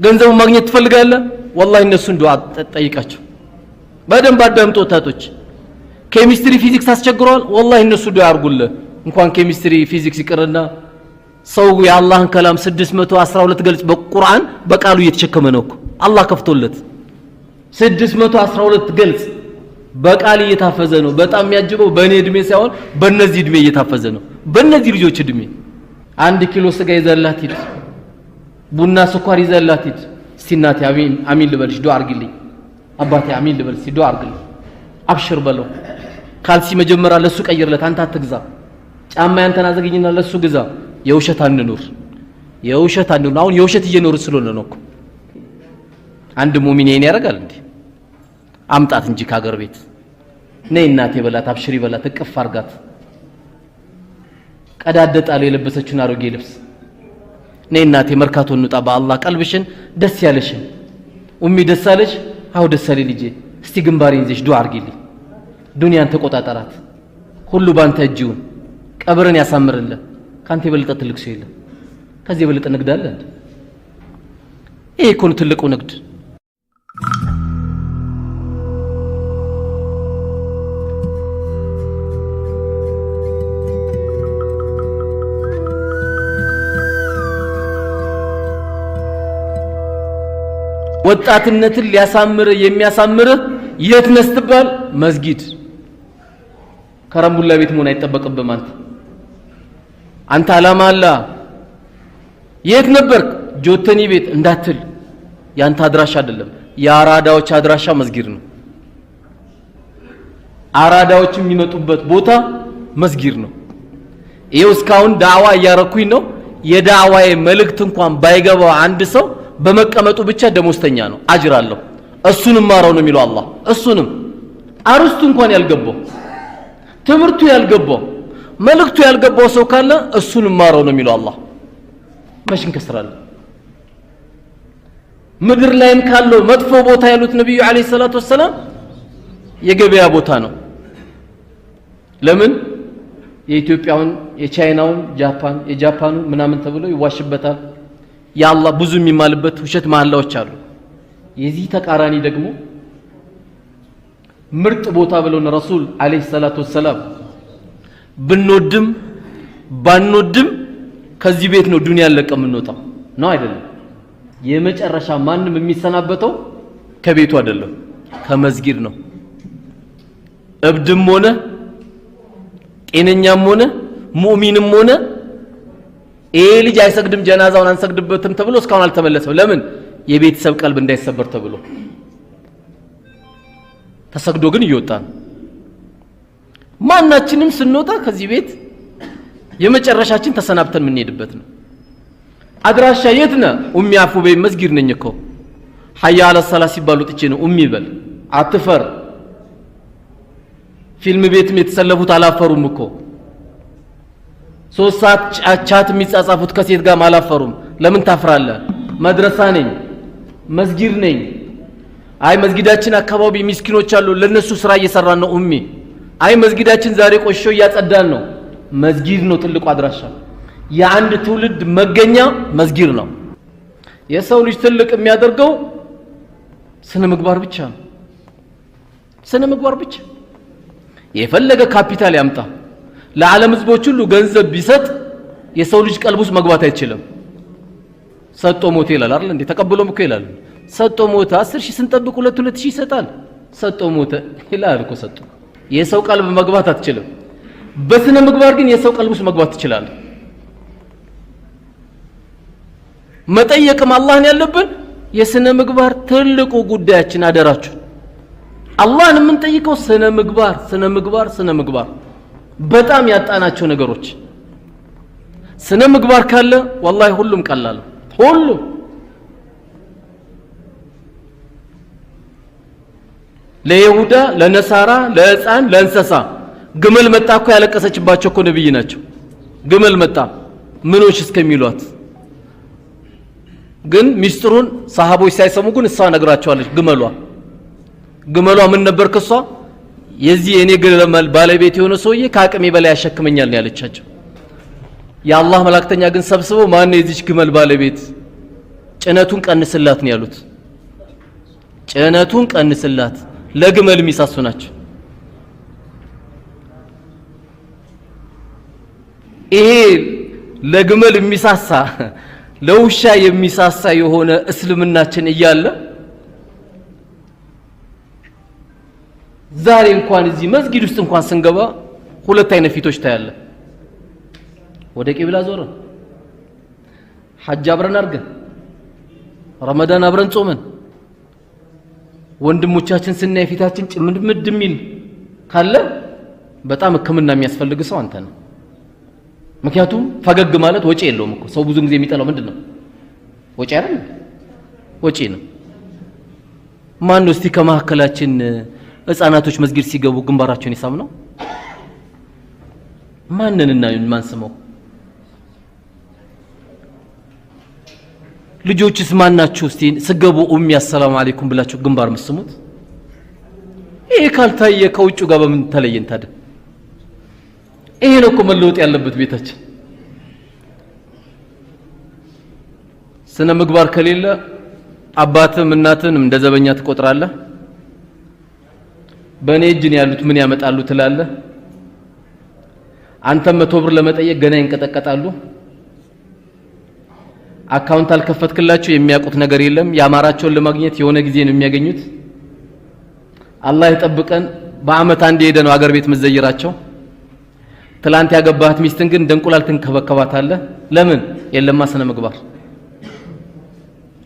ገንዘቡን ማግኘት ትፈልጋለህ والله እነሱን ዱዓ ጠይቃቸው በደንብ አዳምጡ ወጣቶች ኬሚስትሪ ፊዚክስ አስቸግሯል والله እነሱ ዱዓ አርጉልህ እንኳን ኬሚስትሪ ፊዚክስ ይቀርና ሰው የአላህን ከላም 612 ገልጽ በቁርአን በቃሉ እየተሸከመ ነው አላህ ከፍቶለት 612 ገልጽ በቃል እየታፈዘ ነው በጣም የሚያጅበው በእኔ እድሜ ሳይሆን በእነዚህ እድሜ እየታፈዘ ነው በእነዚህ ልጆች እድሜ 1 ኪሎ ስጋ ይዘላት ሂድ ቡና ስኳር ይዘላት ሂድ ሲናቲ አሚን ልበልሽ ዱዓ አርግልኝ አባቴ አሚን ልበልሽ ዱዓ አርግልኝ አብሽር በለው ካልሲ መጀመሪያ ለሱ ቀይርለት አንተ አትግዛ ጫማ ያንተና ዘግኝና ለሱ ግዛ የውሸት አንኑር አሁን የውሸት እየኖር ስለሆነ ነው አንድ ሙእሚን ይሄን ያረጋል እንዴ አምጣት እንጂ ካገር ቤት ነይ እናቴ በላት አብሽሪ በላት እቅፍ አርጋት ቀዳደጣለ የለበሰችውን አሮጌ ልብስ ነይ እናቴ መርካቶ እንውጣ በአላህ ቀልብሽን ደስ ያለሽን ኡሚ ደስ አለሽ አው ደስ አለኝ ልጄ እስቲ ግንባሬን ይዘሽ ዱዓ አርጊልኝ ዱንያን ተቆጣጣራት ሁሉ ባንተ እጅውን ቀብርን ያሳምርልህ ካንተ የበለጠ ትልቅ ሰው የለም ከዚህ የበለጠ ንግድ አለ እንዴ ይሄ እኮ ነው ትልቁ ንግድ ወጣትነትን ሊያሳምር የሚያሳምር የት ነስትባል መስጊድ ከረምቡላ ቤት መሆን አይተበቀበም አንተ አላማ አላ የት ነበርክ ጆተኒ ቤት እንዳትል ያንተ አድራሻ አይደለም የአራዳዎች አድራሻ መስጊድ ነው አራዳዎች የሚመጡበት ቦታ መስጊድ ነው ይሄው እስካሁን ዳዕዋ ያረኩኝ ነው የዳዕዋዬ መልእክት እንኳን ባይገባው አንድ ሰው በመቀመጡ ብቻ ደሞዝተኛ ነው አጅር አለው እሱንም ማራው ነው የሚለው አላህ እሱንም አርስቱ እንኳን ያልገባው ትምርቱ ያልገባው መልእክቱ ያልገባው ሰው ካለ እሱንም ማራው ነው የሚለው አላህ ማሽን ከስራለ ምድር ላይም ካለው መጥፎ ቦታ ያሉት ነብዩ አለይሂ ሰላቱ ወሰለም የገበያ ቦታ ነው ለምን የኢትዮጵያውን የቻይናውን ጃፓን የጃፓኑ ምናምን ተብሎ ይዋሽበታል ያአላህ ብዙ የሚማልበት ውሸት መሐላዎች አሉ የዚህ ተቃራኒ ደግሞ ምርጥ ቦታ ብለው ረሱል አለይሂ ሰላቱ ወሰለም ብንወድም ባንወድም ከዚህ ቤት ነው ዱንያ ለቀም እንወጣው ነው አይደለም የመጨረሻ ማንንም የሚሰናበተው ከቤቱ አይደለም ከመስጊድ ነው እብድም ሆነ ጤነኛም ሆነ ሙእሚንም ሆነ ይሄ ልጅ አይሰግድም ጀናዛውን አንሰግድበትም ተብሎ እስካሁን አልተመለሰም ለምን የቤተሰብ ቀልብ እንዳይሰበር ተብሎ ተሰግዶ ግን ይወጣል ማናችንም ስንወጣ ከዚህ ቤት የመጨረሻችን ተሰናብተን ምን ሄድበት ነው አድራሻ የት ነው ኡሚ አፉ በይ መስጊድ ነኝ እኮ ሐያ አለ ሰላ ሲባሉ ጥቼ ነው ኡሚ በል አትፈር ፊልም ቤትም የተሰለፉት አላፈሩም እኮ 3 ሰዓት ቻት የሚጻጻፉት ከሴት ጋር አላፈሩም ለምን ታፍራለህ መድረሳ ነኝ መስጊድ ነኝ አይ መስጊዳችን አካባቢ ምስኪኖች አሉ ለነሱ ስራ እየሰራን ነው ኡሚ አይ መስጊዳችን ዛሬ ቆሾ እያጸዳን ነው መስጊድ ነው ትልቁ አድራሻ የአንድ ትውልድ መገኛ መስጊድ ነው የሰው ልጅ ትልቅ የሚያደርገው ስነ ምግባር ብቻ ነው ስነ ምግባር ብቻ የፈለገ ካፒታል ያምጣ ለዓለም ህዝቦች ሁሉ ገንዘብ ቢሰጥ የሰው ልጅ ቀልቡስ መግባት አይችልም ሰጥቶ ሞት ይላል አይደል እንዴ ተቀበሎም እኮ ይላል ሰጥቶ ሞት 10000 ስንጠብቅ 2000 ይሰጣል ሰጥቶ ሞት ይላል እኮ ሰጥቶ የሰው ቀልብ መግባት አትችልም በስነ ምግባር ግን የሰው ቀልቡስ መግባት ይችላል መጠየቅም አላህን ያለብን የስነ ምግባር ትልቁ ጉዳያችን አደራችሁ አላህን የምንጠይቀው ስነ ምግባር በጣም ያጣናቸው ነገሮች ስነ ምግባር ካለ والله ሁሉም ቀላል ሁሉም ለይሁዳ ለነሳራ ለህፃን ለእንሰሳ ግመል መጣ እኮ ያለቀሰችባቸው እኮ ነብይ ናቸው ግመል መጣ ምኖች እስከሚሏት ግን ሚስጥሩን ሰሃቦች ሳይሰሙ ግን እሷ ነግራቸዋለች ግመሏ ምን ነበር ከሷ የዚህ እኔ ግመል ባለቤት የሆነ ሰውዬ ከአቅሜ በላይ ያሸክመኛል ነው ያለቻቸው የአላህ መላእክተኛ ግን ሰብስበው ማን ነው የዚህ ግመል ባለቤት ጭነቱን ቀንስላት ነው ያሉት። ጭነቱን ቀንስላት። ለግመል የሚሳሱ ናቸው። ይሄ ለግመል የሚሳሳ ለውሻ የሚሳሳ የሆነ እስልምናችን እያለ ዛሬ እንኳን እዚህ መስጊድ ውስጥ እንኳን ስንገባ ሁለት አይነት ፊቶች ታያለ። ወደ ቂብላ ዞረን ሐጅ አብረን አድርገን ረመዳን አብረን ጾመን ወንድሞቻችን ስናይ ፊታችን ጭምድምድ የሚል ካለ በጣም ሕክምና የሚያስፈልግ ሰው አንተ ነው። ምክንያቱም ፈገግ ማለት ወጪ የለውም እኮ። ሰው ብዙ ጊዜ የሚጠላው ምንድነው? ወጪ አይደል? ወጪ ነው። ማን ነው እስቲ ከመሐከላችን ህፃናቶች መስጊድ ሲገቡ ግንባራቸውን ይሳም ነው? ማንንና ማን ስመው? ልጆችስ ማናችሁ እስቲ ስገቡ ኡሚ አሰላሙ አለይኩም ብላችሁ ግንባር መስሙት? ይሄ ካልታየ ከውጭ ጋር በምን ተለየን ታዲያ? ይሄ ነው እኮ መለወጥ ያለበት ቤታችን። ስነ ምግባር ከሌለ አባትም እናትም እንደ ዘበኛ ትቆጥራለህ። በእኔ እጅ ነው ያሉት ምን ያመጣሉ ትላለህ። አንተም 100 ብር ለመጠየቅ ገና ይንቀጠቀጣሉ። አካውንት አልከፈትክላችሁ የሚያውቁት ነገር የለም። ያማራቸውን ለማግኘት የሆነ ጊዜ ነው የሚያገኙት። አላህ ይጠብቀን። በአመት አንዴ ሄደ ነው አገር ቤት መዘየራቸው። ትላንት ያገባህት ሚስትን ግን ደንቁላል ትንከባከባታለህ። ለምን? የለማ ስነ ምግባር።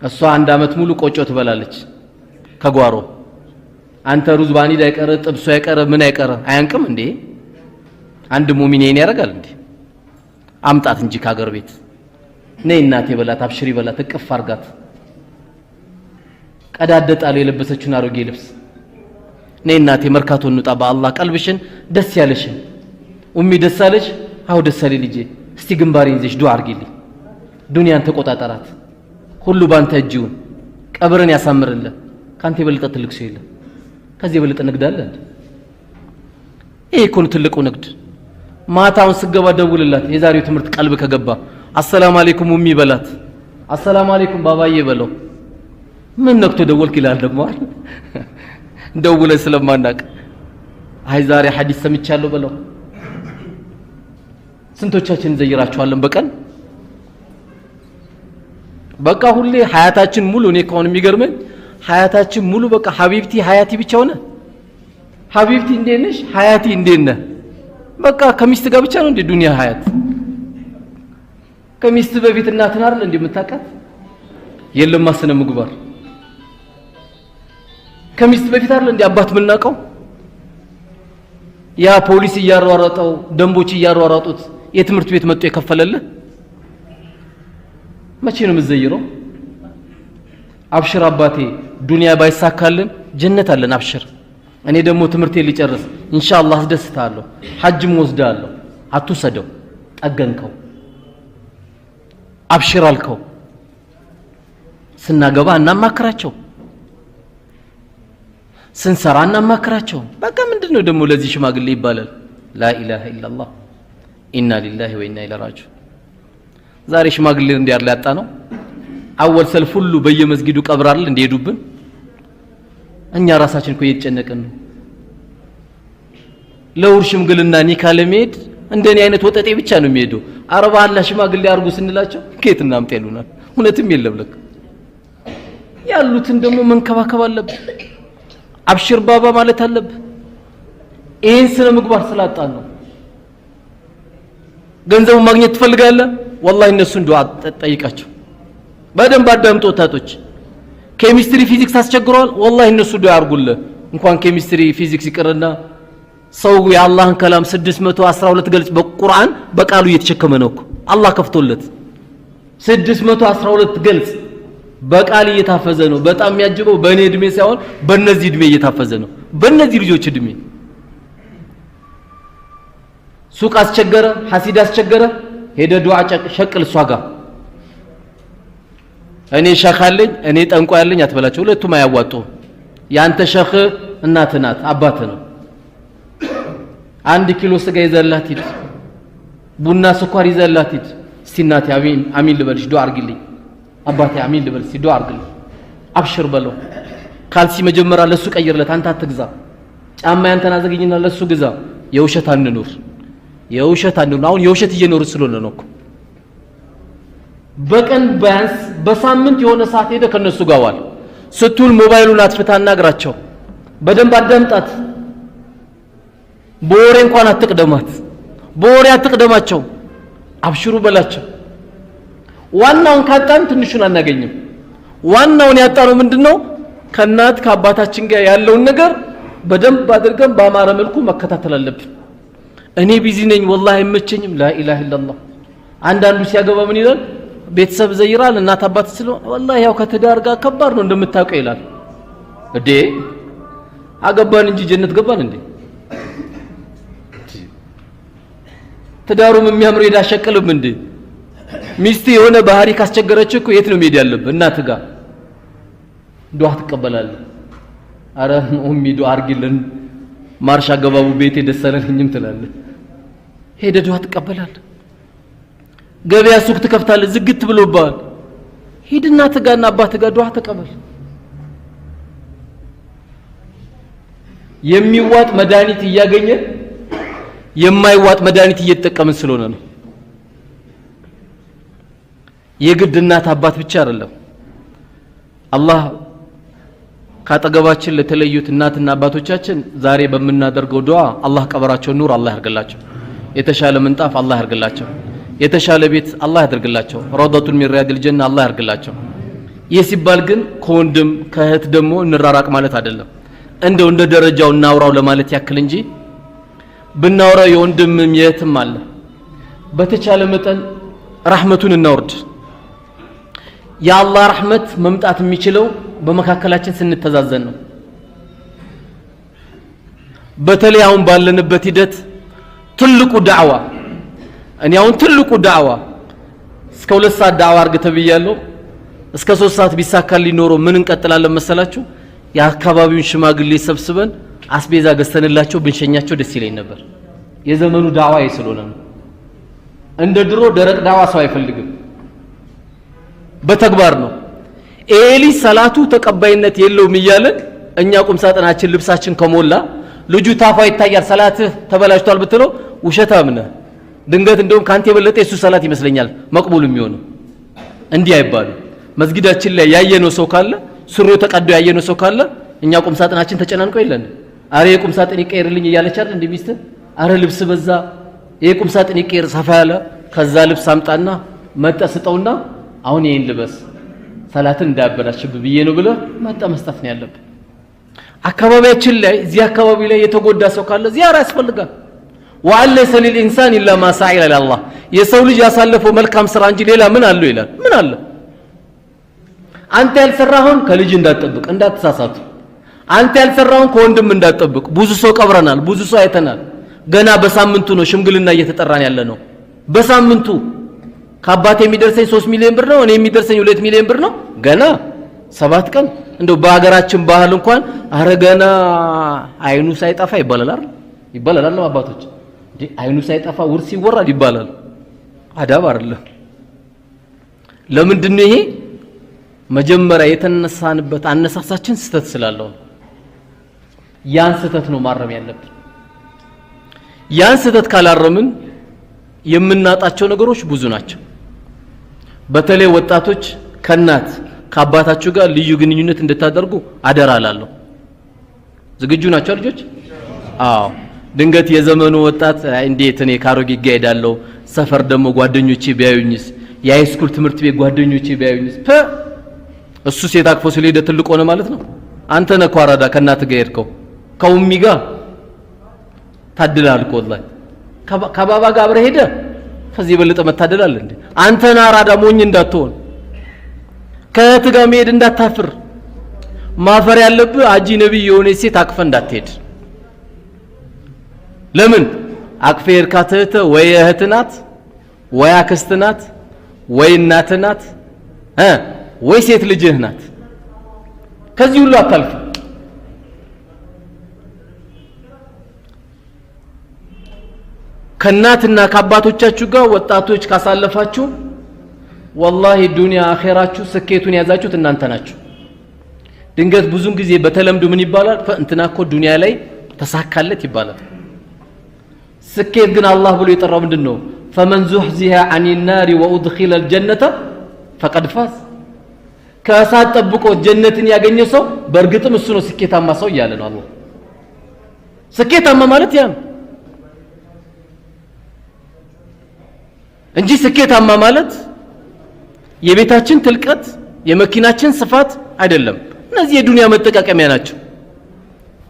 እሷ 1 አመት ሙሉ ቆጮ ትበላለች ከጓሮ። አንተ ሩዝ ባኒድ አይቀር ጥብሱ አይቀር ምን አይቀር አያንቅም እንዴ? አንድ ሙእሚን ይሄን ያደርጋል እንዴ? አምጣት እንጂ ከአገር ቤት ነይ እናቴ በላት፣ አብሽሪ በላት፣ እቅፍ አርጋት። ቀዳደጣለ የለበሰችውን አሮጌ ልብስ ነይ እናቴ መርካቶ እንውጣ፣ በአላህ ቀልብሽን ደስ ያለሽን ኡሚ ደስ አለሽ? አው ደስ አለኝ ልጄ፣ እስቲ ግንባሬን ይዘሽ ዱዓ አርጊልኝ። ዱንያን ተቆጣጣራት፣ ሁሉ ባንተ እጅ ይሁን፣ ቀብርን ያሳምርልህ። ካንተ የበለጠ ትልቅ ሰው የለም። ከዚህ የበለጠ ንግድ አለ እንዴ? ይሄ እኮ ነው ትልቁ ንግድ። ማታውን ስገባ ደውልላት። የዛሬው ትምህርት ቀልብ ከገባ አሰላሙ አለይኩም ኡሚ በላት፣ አሰላሙ አለይኩም ባባዬ በለው። ምን ነክቶ ደወልክ ይላል ደግሞ አይደል? ደውለን ስለማናቅ አይ ዛሬ ሐዲስ ሰምቻለሁ በለው። ስንቶቻችን ዘይራቸዋለን በቀን? በቃ ሁሌ ሐያታችን ሙሉ እኔ ከሆነ የሚገርመኝ ሐያታችን ሙሉ በቃ ሐቢብቲ ሐያቲ ብቻ ሆነ። ሐቢብቲ እንዴት ነሽ? ሐያቲ እንዴት ነህ? በቃ ከሚስት ጋር ብቻ ነው እንደ ዱንያ ሐያት። ከሚስት በፊት እናትን አይደል እንደምታውቃት? የለም ስነ ምግባር። ከሚስት በፊት አይደል እንደ አባት የምናውቀው? ያ ፖሊስ እያሯሯጠው ደንቦች እያሯሯጡት የትምህርት ቤት መጥቶ የከፈለልህ መቼ ነው የምትዘይረው? አብሽር አባቴ ዱንያ ባይሳካልን ጀነት አለን አብሽር። እኔ ደግሞ ትምህርቴ ሊጨርስ ኢንሻአላህ አስደስታለሁ፣ ሐጅም ወስዳለሁ። አትውሰደው፣ ጠገንከው፣ አብሽር አልከው። ስናገባ እናማክራቸው፣ ስንሰራ እናማክራቸው። በቃ ምንድነው ደግሞ ለዚህ ሽማግሌ ይባላል? ላኢላሃ ኢላላህ ኢና ሊላሂ ወኢና ኢለይሂ ራጂዑን። ዛሬ ሽማግሌ እንዲያርላ ያጣ ነው። አወል ሰልፍ ሁሉ በየመስጊዱ ቀብራል እንደሄዱብን እኛ ራሳችን እኮ እየተጨነቅን ነው። ለውርሽ ሽምግልና ኒካ ለመሄድ እንደኔ አይነት ወጠጤ ብቻ ነው የሚሄደው። አረባ አላህ ሽማግሌ አርጉ ስንላቸው ከየት እናምጥ ይሉናል። እውነትም የለም ለክ ያሉትን ደግሞ መንከባከብ አለብህ። አብሽር ባባ ማለት አለብህ። ይሄን ስነ ምግባር ስላጣን ነው። ገንዘቡ ማግኘት ትፈልጋለህ? ወላሂ እነሱን ዱዓ ጠይቃቸው። በደንብ አዳምጡ ወጣቶች። ኬሚስትሪ ፊዚክስ አስቸግሯል። ወላሂ እነሱ ዱዓ አርጉልህ። እንኳን ኬሚስትሪ ፊዚክስ ይቀርና ሰው የአላህን ከላም 612 ገልጽ በቁርአን በቃሉ እየተሸከመ ነው እኮ አላህ ከፍቶለት 612 ገልጽ በቃል እየታፈዘ ነው። በጣም የሚያጅበው በእኔ እድሜ ሳይሆን በእነዚህ እድሜ እየታፈዘ ነው። በእነዚህ ልጆች እድሜ ሱቅ አስቸገረ፣ ሐሲድ አስቸገረ፣ ሄደ ዱዓ ሸቅል እሷ ጋር። እኔ ሸኽ አለኝ እኔ ጠንቋ ያለኝ አትበላቸው። ሁለቱም አያዋጡ። ያንተ ሸኽ እናት ናት አባት ነው። 1 ኪሎ ስጋ ይዘላት ሂድ፣ ቡና ስኳር ይዘላት ሂድ። እስቲ እናቴ አሚን ልበልሽ ዱዓ አርጊልኝ። አባቴ አሚን ልበል ሲዶ አርግል አብሽር በለው ካልሲ መጀመሪያ ለሱ ቀይርለት አንተ አትግዛ ጫማ ያንተና ዘግኝና ለሱ ግዛ የውሸት አንኑር አሁን የውሸት እየኖር ስለሆነ ነው እኮ በቀን ቢያንስ በሳምንት የሆነ ሰዓት ሄደ ከነሱ ጋር ዋል ስትውል ሞባይሉን አጥፍታ አናግራቸው በደንብ አዳምጣት በወሬ እንኳን አትቅደማቸው አብሽሩ በላቸው ዋናውን ካጣን ትንሹን አናገኝም ዋናውን ያጣነው ምንድነው ከናት ከአባታችን ጋር ያለውን ነገር በደንብ አድርገን በአማረ መልኩ መከታተል አለብን እኔ ቢዚ ነኝ والله አይመቸኝም لا اله الا الله አንዳንዱ ሲያገባ ምን ይላል ቤተሰብ ዘይራል እናት አባት ስለሆነ والله ያው ከተዳር ጋር ከባድ ነው እንደምታውቀው ይላል እዴ አገባን እንጂ ጀነት ገባን እንዴ ተዳሩም የሚያምር ይዳሸቀልም እንዴ ሚስት የሆነ ባህሪ ካስቸገረች እኮ የት ነው መሄድ ያለብህ እናት ጋር ዱዓ ትቀበላለህ አረ ኡሚ ዱዓ አርግልን ማርሻ ገባቡ ቤቴ ደሰለኝም ትላለህ ሄደ ዱዓ ትቀበላለህ ገበያ ሱቅ ትከፍታለህ ዝግት ብሎባል ሂድና ተጋና አባት ጋር ዱዓ ተቀበል የሚዋጥ መድኃኒት እያገኘ የማይዋጥ መድኃኒት እየተጠቀምን ስለሆነ ነው የግድ እናት አባት ብቻ አይደለም አላህ ካጠገባችን ለተለዩት እናትና አባቶቻችን ዛሬ በመናደርገው ዱዓ አላህ ቀበራቸው ኑር አላህ ያርግላቸው የተሻለ ምንጣፍ አላህ ያርግላቸው የተሻለ ቤት አላህ ያድርግላቸው ረውዳቱን ሚን ሪያዲል ጀና አላህ ያርግላቸው ይሲባል ግን ከወንድም ከእህት ደግሞ እንራራቅ ማለት አይደለም እንደው እንደ ደረጃው እናውራው ለማለት ያክል እንጂ ብናውራው የወንድምም የእህትም አለ በተቻለ መጠን ረህመቱን እናወርድ የአላህ ረህመት መምጣት የሚችለው በመካከላችን ስንተዛዘን ነው በተለይ አሁን ባለንበት ሂደት ትልቁ ዳዕዋ እኔ አሁን ትልቁ ዳዕዋ እስከ 2 ሰዓት ዳዕዋ አርግ ተብያለሁ እስከ 3 ሰዓት ቢሳካል ሊኖር ምን እንቀጥላለን መሰላችሁ የአካባቢውን ሽማግሌ ሰብስበን አስቤዛ ገዝተንላቸው ብንሸኛቸው ደስ ይለኝ ነበር የዘመኑ ዳዕዋ ስለሆነ ነው እንደ ድሮ ደረቅ ዳዕዋ ሰው አይፈልግም በተግባር ነው ኤሊ ሰላቱ ተቀባይነት የለውም ይያለን እኛ ቁም ሳጥናችን ልብሳችን ከሞላ ልጁ ታፋ ይታያል ሰላትህ ተበላሽቷል ብትለው ውሸታም ነህ ድንገት እንደውም ካንተ የበለጠ የሱ ሰላት ይመስለኛል መቅቡል የሚሆነው እንዲህ አይባሉ መስጊዳችን ላይ ያየነው ሰው ካለ ስሩ ተቀዶ ያየነው ሰው ካለ እኛ ቁም ሳጥናችን ተጨናንቆ ይለን አረ የቁም ሳጥን ይቀየርልኝ እያለች አይደል እንዴ ሚስት አረ ልብስ በዛ የቁም ሳጥን ይቀየር ሰፋ ያለ ከዛ ልብስ አምጣና መጣስጠውና አሁን ይሄን ልበስ ሰላትን እንዳያበላሽብ ብዬ ነው ብለ መጣ መስጠት ነው ያለብን አካባቢያችን ላይ እዚህ አካባቢ ላይ የተጎዳ ሰው ካለ ዚያራ ያስፈልጋል ወአለይሰ ለልኢንሳን ኢላ ማ ሰዓ ኢላ አላህ የሰው ልጅ ያሳለፈው መልካም ስራ እንጂ ሌላ ምን አለው ይላል ምን አለ አንተ ያልሰራውን ከልጅ እንዳትጠብቅ እንዳትሳሳቱ አንተ ያልሰራውን ከወንድም እንዳትጠብቅ ብዙ ሰው ቀብረናል ብዙ ሰው አይተናል ገና በሳምንቱ ነው ሽምግልና እየተጠራን ያለ ነው በሳምንቱ ከአባቴ የሚደርሰኝ 3 ሚሊዮን ብር ነው እኔ የሚደርሰኝ 2 ሚሊዮን ብር ነው ገና 7 ቀን እንደው በአገራችን ባህል እንኳን አረጋና አይኑ ሳይጠፋ ይባላል ነው አባቶች እንዴ አይኑ ሳይጠፋ ውርስ ይወራል ይባላል አዳብ አይደለም ለምንድን ነው ይሄ መጀመሪያ የተነሳንበት አነሳሳችን ስተት ስላለው ያን ስተት ነው ማረም ያለብን ያን ስተት ካላረምን የምናጣቸው ነገሮች ብዙ ናቸው በተለይ ወጣቶች ከናት ከአባታችሁ ጋር ልዩ ግንኙነት እንድታደርጉ አደራ አላለሁ ዝግጁ ናቸው ልጆች አዎ ድንገት የዘመኑ ወጣት እንዴት እኔ ካሮጌ ጋር ሰፈር ደግሞ ጓደኞቼ ቢያዩኝስ የሃይስኩል ትምህርት ቤት ጓደኞቼ ቢያዩኝስ እሱ ሴት አቅፎ ስለሄደ ትልቅ ሆነ ማለት ነው አንተ ነህ ኳራዳ ከናት ጋር ሄድከው ከኡሚ ጋር ታድላል እኮ ወላሂ ከባባ ጋር አብረህ ሄደ ከዚህ በለጠ መታደል አለ እንዴ አንተ ነህ አራዳ ሞኝ እንዳትሆን ከእህት ጋር መሄድ እንዳታፍር ማፈር ያለብህ አጂ ነብይ የሆነ ሴት አቅፈ እንዳትሄድ ለምን አቅፈ እርካተተ ወይ እህት ናት ወይ አክስት ናት ወይ እናት ናት ወይ ሴት ልጅህ ናት ከዚህ ሁሉ አታልፍ ከናትና ከአባቶቻችሁ ጋር ወጣቶች ካሳለፋችሁ ወላሂ ዱንያ አኺራችሁ ስኬቱን ያዛችሁት እናንተ ናችሁ። ድንገት ብዙን ጊዜ በተለምዶ ምን ይባላል? እንትና እኮ ዱንያ ላይ ተሳካለት ይባላል። ስኬት ግን አላህ ብሎ የጠራው ምንድነው? فمن زحزح عن النار وادخل الجنه فقد فاز። ከእሳት ጠብቆ ጀነትን ያገኘ ሰው በእርግጥም እሱ ነው ስኬታማ ሰው እያለ ነው አላህ። ስኬታማ ማለት ያ እንጂ ስኬታማ ማለት የቤታችን ትልቀት የመኪናችን ስፋት አይደለም። እነዚህ የዱንያ መጠቃቀሚያ ናቸው።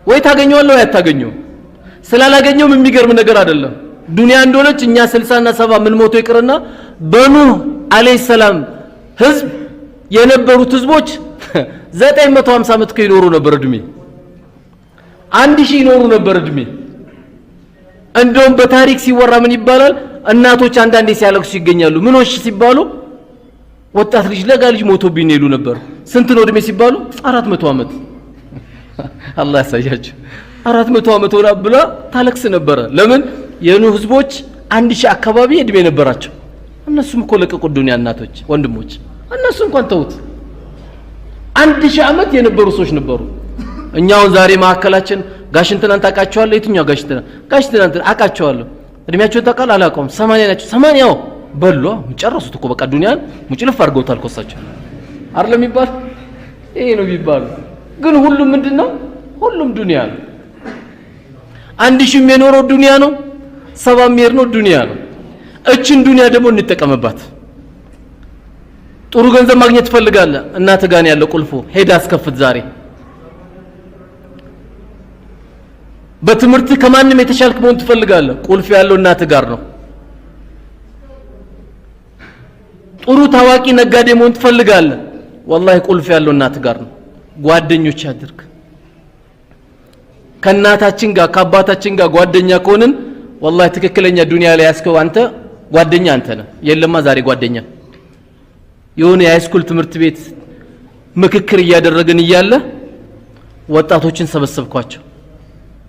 ወይ ታገኘዋለህ ወይ አታገኘው። ስላላገኘው የሚገርም ነገር አይደለም። ዱንያ እንደሆነች እኛ 60 እና 70 ምን ሞቶ ይቅርና በኑህ አለይሂ ሰላም ህዝብ የነበሩት ህዝቦች 950 ዓመት ከይኖሩ ነበር እድሜ 1000 ይኖሩ ነበር እድሜ። እንደውም በታሪክ ሲወራ ምን ይባላል? እናቶች አንዳንዴ ሲያለቅሱ ይገኛሉ። ምንሽ ሲባሉ ወጣት ልጅ ለጋ ልጅ ሞቶብኝ ይሉ ነበር። ስንት ነው እድሜ ሲባሉ 400 ዓመት። አላህ ያሳያችሁ። 400 ዓመት ወራ ብላ ታለቅስ ነበር። ለምን? የኑህ ህዝቦች 1000 አካባቢ እድሜ ነበራቸው። እነሱም እኮ ለቀቁ ዱንያ። እናቶች ወንድሞች እነሱ እንኳን ተውት 1000 ዓመት የነበሩ ሰዎች ነበሩ። እኛውን ዛሬ ማከላችን ጋሽንተናን ታቃቸዋለህ? የትኛው ጋሽንተናን አቃቸዋለሁ። እድሜያቸው ታቃል አላቀውም። 80 ናቸው። 80 በሏ ጨረሱት እኮ በቃ ዱንያን ሙጭልፍ አድርገውታል ኮሳቸው አይደለም ይባል። ይሄ ነው ይባል። ግን ሁሉም ምንድነው? ሁሉም ዱንያ ነው። 1000 የኖረው ዱንያ ነው። 70 የኖረው ዱንያ ነው። እችን ዱንያ ደግሞ እንጠቀምባት። ጥሩ ገንዘብ ማግኘት ትፈልጋለህ? እናት ጋር ነው ያለው ቁልፉ። ሄዳ አስከፍት ዛሬ። በትምህርት ከማንም የተሻልክ መሆን ትፈልጋለህ? ቁልፍ ያለው እናት ጋር ነው። ጥሩ ታዋቂ ነጋዴ መሆን ትፈልጋለህ? ወላሂ ቁልፍ ያለው እናት ጋር ነው። ጓደኞች አድርግ። ከእናታችን ጋር ከአባታችን ጋር ጓደኛ ከሆንን ወላሂ ትክክለኛ ዱንያ ላይ ያስከው አንተ ጓደኛ አንተ ነህ። የለማ ዛሬ ጓደኛ የሆነ የሃይስኩል ትምህርት ቤት ምክክር እያደረግን እያለ ወጣቶችን ሰበሰብኳቸው።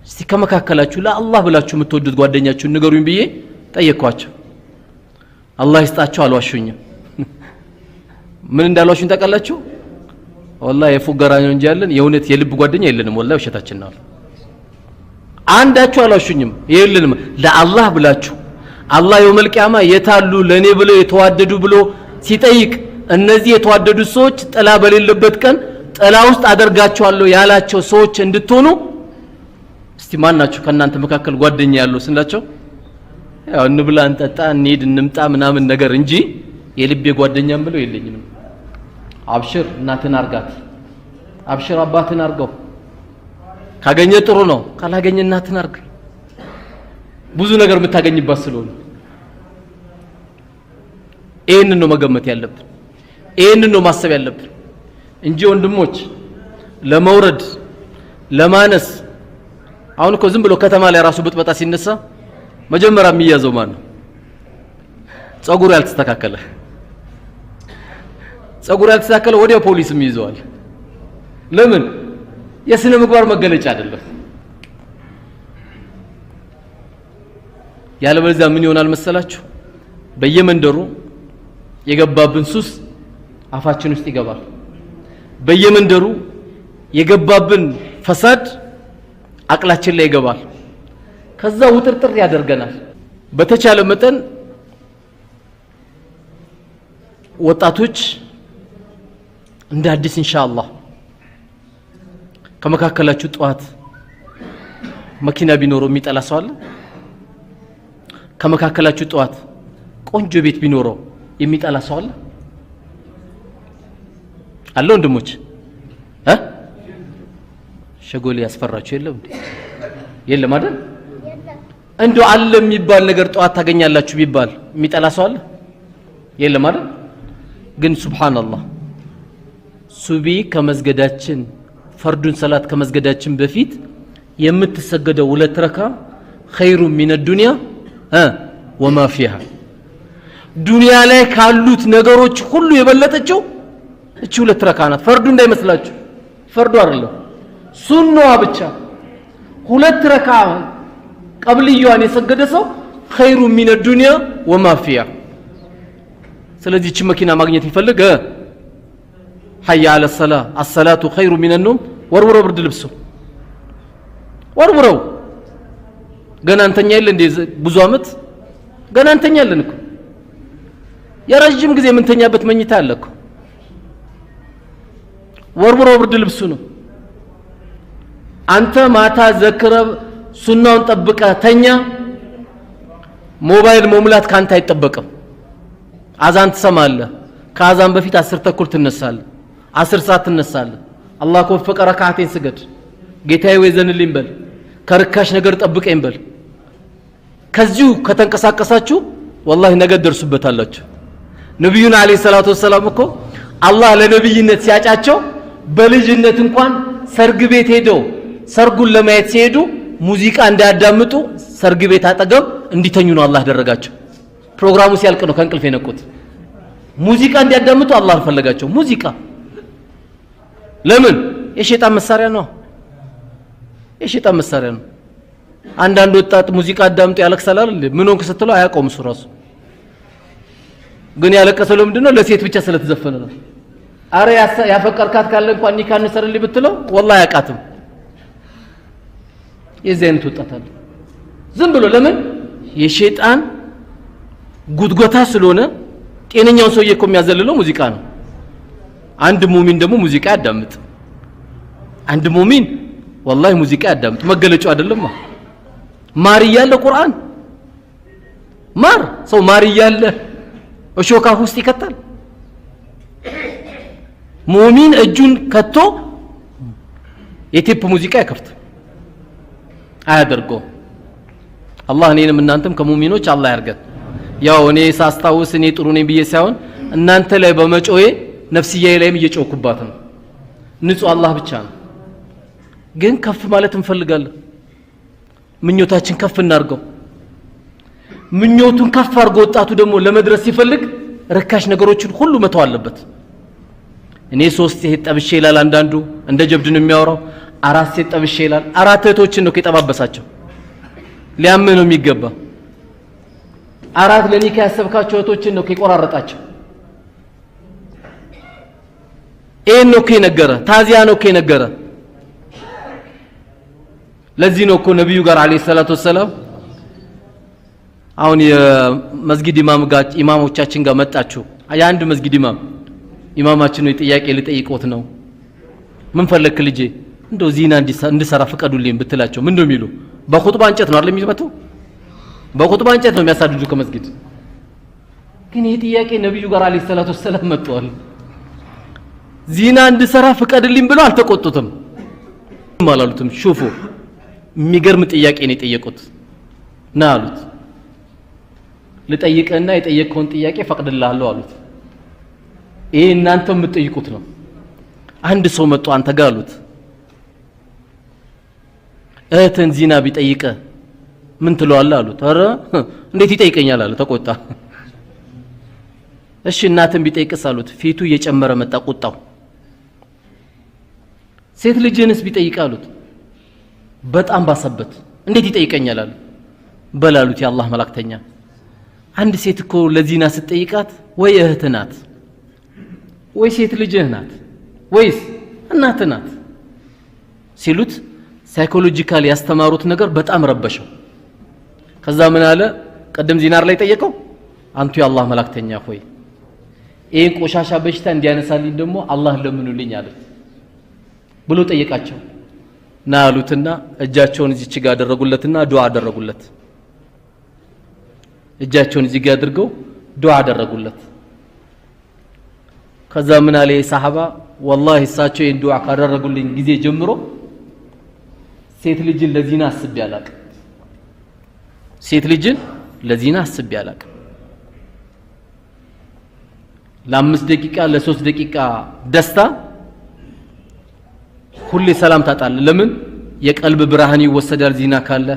እስቲ ከመካከላችሁ ለአላህ ብላችሁ የምትወዱት ጓደኛችሁን ንገሩኝ ብዬ ጠየቅኳቸው። አላህ ይስጣቸው አልዋሹኝም። ምን እንዳልዋሹኝ ታውቃላችሁ? ወላሂ የፉገራ ነው እንጂ ያለን የእውነት የልብ ጓደኛ የለንም። ወላሂ ውሸታችን ነው። አንዳችሁ አልዋሹኝም። የለንም ለአላህ ብላችሁ አላህ የውመል ቂያማ የታሉ ለኔ ብለው የተዋደዱ ብሎ ሲጠይቅ እነዚህ የተዋደዱ ሰዎች ጥላ በሌለበት ቀን ጥላ ውስጥ አደርጋቸዋለሁ ያላቸው ሰዎች እንድትሆኑ እስቲ ማናችሁ ከናንተ መካከል ጓደኛ ያለው ስንላቸው ያው እንብላ እንጠጣ እንሄድ እንምጣ ምናምን ነገር እንጂ የልቤ ጓደኛም ብለው የለኝም። አብሽር እናትን አርጋት፣ አብሽር አባትን አርገው። ካገኘ ጥሩ ነው፣ ካላገኘ እናትን አርግ። ብዙ ነገር የምታገኝባት ስለሆነ ይሄንን ነው መገመት ያለብን፣ ይሄንን ነው ማሰብ ያለብን እንጂ ወንድሞች ለመውረድ ለማነስ አሁን እኮ ዝም ብሎ ከተማ ላይ ራሱ ብጥበጣ ሲነሳ መጀመሪያ የሚያዘው ማን ነው? ጸጉሩ ያልተስተካከለ ወዲያው ፖሊስም ይዘዋል። ለምን? የስነ ምግባር መገለጫ አይደለም። ያለበለዚያ ምን ይሆናል መሰላችሁ? በየመንደሩ የገባብን ሱስ አፋችን ውስጥ ይገባል። በየመንደሩ የገባብን ፈሳድ አቅላችን ላይ ይገባል። ከዛ ውጥርጥር ያደርገናል። በተቻለ መጠን ወጣቶች እንደ አዲስ ኢንሻአላህ ከመካከላችሁ ጧት መኪና ቢኖረው የሚጠላ ሰው አለ? ከመካከላችሁ ጧት ቆንጆ ቤት ቢኖረው የሚጠላ ሰው አለ? አለ ወንድሞች? ሸጎሌ ያስፈራችሁ የለም እንዴ? የለም አይደል? እንደው አለ የሚባል ነገር ጧት ታገኛላችሁ ቢባል የሚጠላ ሰው አለ? የለም አይደል? ግን ሱብሃንአላህ ሱቢ ከመስገዳችን ፈርዱን ሰላት ከመስገዳችን በፊት የምትሰገደው 2 ረካ ኸይሩ ሚነ ዱንያ ወማ ፊሃ ዱንያ ላይ ካሉት ነገሮች ሁሉ የበለጠችው እቺ 2 ረካ ናት። ፈርዱ እንዳይመስላችሁ፣ ፈርዱ አይደለም ሱናዋ ብቻ 2 ረካ ቀብልያዋን የሰገደ ሰው ኸይሩ ሚነ ዱንያ ወማ ፊሃ። ስለዚህ እቺ መኪና ማግኘት ይፈልግ حي على الصلاه الصلاه خير من النوم ወርውረው ብርድ ልብሱ ወርውረው ገና አንተኛ ይል እንደ ብዙ አመት ገና አንተኛለን እኮ የረጅም ጊዜ ምንተኛበት መኝታ አለኩ ወርውረው ብርድ ልብሱ ነው አንተ ማታ ዘክረብ ሱናውን ጠብቀ ተኛ ሞባይል መሙላት ካንተ አይጠበቅም አዛን ትሰማለህ ከአዛን በፊት 10 ተኩል ትነሳለህ 10 ሰዓት ትነሳለህ አላህ ከወፈቀ ረካዓቴን ስገድ ጌታዬ ወይዘንልኝ በል ከርካሽ ነገር ጠብቀኝ በል ከዚሁ ከተንቀሳቀሳችሁ والله ነገ ደርሱበታላችሁ ነብዩና አለይሂ ሰላቱ ወሰለም እኮ አላህ ለነብይነት ሲያጫቸው በልጅነት እንኳን ሰርግ ቤት ሄደው ሰርጉን ለማየት ሲሄዱ ሙዚቃ እንዳያዳምጡ ሰርግ ቤት አጠገብ እንዲተኙ ነው አላህ ደረጋቸው ፕሮግራሙ ሲያልቅ ነው ከእንቅልፍ የነቁት ሙዚቃ እንዲያዳምጡ አላህ ፈለጋቸው ሙዚቃ ለምን የሸይጣን መሳሪያ ነው የሸይጣን መሳሪያ ነው አንዳንድ ወጣት ሙዚቃ አዳምጡ ያለቅሳል አይደል ምን ሆንክ ስትለው አያቆም እሱ ራሱ ግን ያለቀሰው ምንድነው ለሴት ብቻ ስለተዘፈነ ነው አረ ያፈቀርካት ካለ እንኳን ኒካን ሰርልኝ ብትለው والله ያቃተም የዘን ተጣጣል ዝም ብሎ ለምን የሸይጣን ጉድጎታ ስለሆነ ጤነኛው ሰውዬ እኮ የሚያዘልለው ሙዚቃ ነው አንድ ሙእሚን ደግሞ ሙዚቃ ያዳምጥ አንድ ሙእሚን والله ሙዚቃ ያዳምጥ መገለጫው አይደለም ማር ያለ ቁርአን ማር ሰው ማር ያለ እሾካ ውስጥ ይከታል ሙእሚን እጁን ከቶ የቴፕ ሙዚቃ ይከፍት አያደርገው አላህ እኔንም እናንተም ከሙእሚኖች አላህ ያርገን ያው እኔ ሳስታውስ እኔ ጥሩ ነኝ ብዬ ሳይሆን እናንተ ላይ በመጮዬ ነፍስያዬ ላይም እየጮኩባት ነው ንጹህ አላህ ብቻ ነው ግን ከፍ ማለት እንፈልጋለን ምኞታችን ከፍ እናርገው ምኞቱን ከፍ አርጎ ወጣቱ ደግሞ ለመድረስ ሲፈልግ ረካሽ ነገሮችን ሁሉ መተው አለበት እኔ 3 ሴት ጠብሼ ይላል አንዳንዱ እንደ ጀብድ ነው የሚያወራው 4 ሴት ጠብሼ ይላል 4 እህቶችን ነው ከጠባበሳቸው ሊያመነው የሚገባ 4 ለኒካ ያሰብካቸው እህቶችን ነው ከቆራረጣቸው ይሄን ነው ከነገረ ታዚያ ነው ከነገረ ለዚህ ነው እኮ ነብዩ ጋር አለይሂ ሰላቱ ወሰለም አሁን የመስጊድ ኢማሞቻችን ጋር መጣችሁ የአንድ መስጊድ ኢማማችን ነው ጥያቄ ልጠይቆት ነው ምን ፈለክ ልጄ እንደው ዚና እንድሰራ ፍቀዱልኝ ብትላቸው ምን እንደሚሉ በኹጥባ እንጨት ነው አይደል የሚመጡ በኹጥባ እንጨት ነው የሚያሳድዱ ከመስጊድ ግን ይሄ ጥያቄ ነብዩ ጋር አለይሂ ሰላቱ ወሰለም መጥቷል ዚና እንድሰራ ፍቀድልኝ ብለው አልተቆጡትም ማላሉትም ሹፉ የሚገርም ጥያቄ ነው የጠየቁት ና አሉት ልጠይቅና የጠየቀውን ጥያቄ ፈቅድልሃለሁ አሉት ይሄ እናንተ የምትጠይቁት ነው አንድ ሰው መጥቶ አንተ ጋር አሉት እህትን ዚና ቢጠይቀ ምን ትለዋለህ አሉት አረ እንዴት ይጠይቀኛል አለ ተቆጣ እሺ እናትን ቢጠይቅስ አሉት ፊቱ እየጨመረ መጣ ቁጣው ሴት ልጅንስ ቢጠይቅ አሉት በጣም ባሰበት እንዴት ይጠይቀኛል አለ በላሉት የአላህ መላእክተኛ አንድ ሴት እኮ ለዚና ስትጠይቃት ወይ እህት ናት ወይ ሴት ልጅህ ናት ወይስ እናት ናት ሲሉት ሳይኮሎጂካሊ ያስተማሩት ነገር በጣም ረበሸው ከዛ ምን አለ ቀደም ዚናር ላይ ጠየቀው አንቱ የአላህ መላእክተኛ ሆይ ይሄን ቆሻሻ በሽታ እንዲያነሳልኝ ደግሞ አላህ ለምኑልኝ አለ ብሎ ጠየቃቸው ና አሉትና እጃቸውን እዚች ጋር አደረጉለትና ዱዓ አደረጉለት እጃቸውን እዚህ ጋር አድርገው ዱዓ አደረጉለት ከዛ ምን አለ የሳሐባ والله እሳቸው ይሄን ዱዓ ካደረጉልኝ ጊዜ ጀምሮ ሴት ልጅን ለዚና አስቤ አላቅም ሴት ልጅን ለዚና አስቤ አላቅም ለ5 ደቂቃ ለ3 ደቂቃ ደስታ ሁሌ ሰላም ታጣለ ለምን የቀልብ ብርሃን ይወሰዳል ዚና ካለ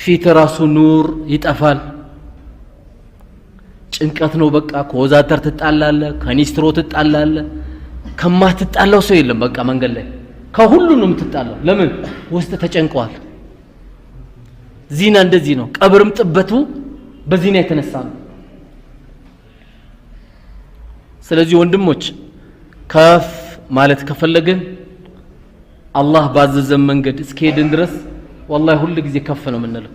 ፊት ራሱ ኑር ይጠፋል ጭንቀት ነው በቃ ከወዛተር ትጣላለ ከኒስትሮ ትጣላለ ከማትጣላው ሰው የለም በቃ መንገድ ላይ ከሁሉንም ትጣላው ለምን ውስጥ ተጨንቀዋል ዚና እንደዚህ ነው ቀብርም ጥበቱ በዚና የተነሳ ነው ስለዚህ ወንድሞች ከፍ ማለት ከፈለግን አላህ ባዘዘን መንገድ እስከሄድን ድረስ ወላሂ ሁሉ ጊዜ ከፍ ነው የምንለው።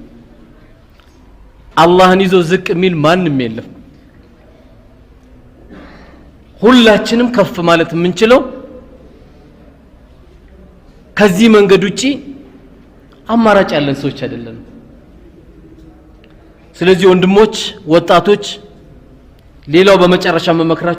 አላህን ይዞ ዝቅ የሚል ማንም የለም። ሁላችንም ከፍ ማለት የምንችለው ከዚህ መንገድ ውጪ አማራጭ ያለን ሰዎች አይደለም። ስለዚህ ወንድሞች፣ ወጣቶች ሌላው በመጨረሻ መመክራቸው